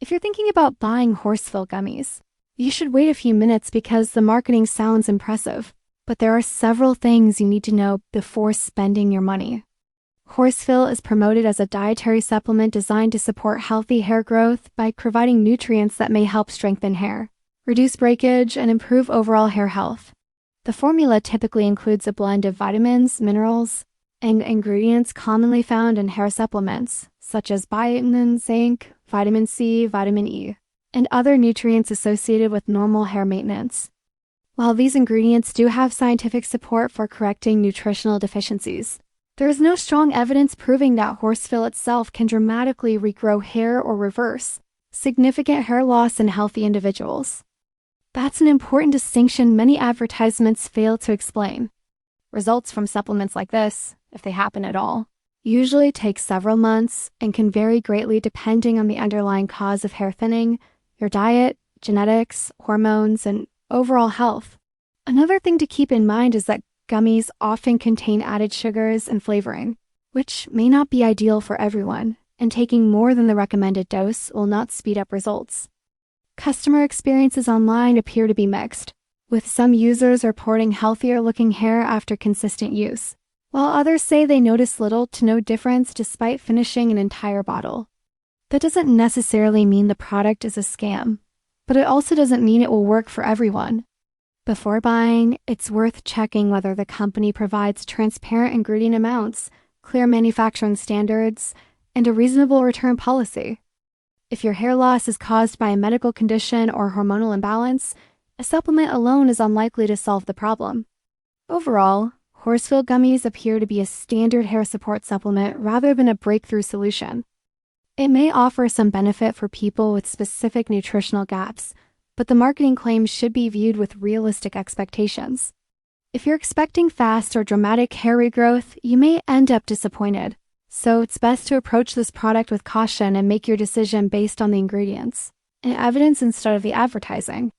If you're thinking about buying HorseFil gummies, you should wait a few minutes because the marketing sounds impressive, but there are several things you need to know before spending your money. HorseFil is promoted as a dietary supplement designed to support healthy hair growth by providing nutrients that may help strengthen hair, reduce breakage, and improve overall hair health. The formula typically includes a blend of vitamins, minerals, and ingredients commonly found in hair supplements, such as biotin, zinc, vitamin C, vitamin E, and other nutrients associated with normal hair maintenance. While these ingredients do have scientific support for correcting nutritional deficiencies, there is no strong evidence proving that HorseFil itself can dramatically regrow hair or reverse significant hair loss in healthy individuals. That's an important distinction many advertisements fail to explain. Results from supplements like this, if they happen at all, usually take several months and can vary greatly depending on the underlying cause of hair thinning, your diet, genetics, hormones, and overall health. Another thing to keep in mind is that gummies often contain added sugars and flavoring, which may not be ideal for everyone, and taking more than the recommended dose will not speed up results. Customer experiences online appear to be mixed, with some users reporting healthier-looking hair after consistent use, while others say they notice little to no difference despite finishing an entire bottle. That doesn't necessarily mean the product is a scam, but it also doesn't mean it will work for everyone. Before buying, it's worth checking whether the company provides transparent ingredient amounts, clear manufacturing standards, and a reasonable return policy. If your hair loss is caused by a medical condition or hormonal imbalance, a supplement alone is unlikely to solve the problem. Overall, HorseFil gummies appear to be a standard hair support supplement rather than a breakthrough solution. It may offer some benefit for people with specific nutritional gaps, but the marketing claims should be viewed with realistic expectations. If you're expecting fast or dramatic hair regrowth, you may end up disappointed. So it's best to approach this product with caution and make your decision based on the ingredients and evidence instead of the advertising.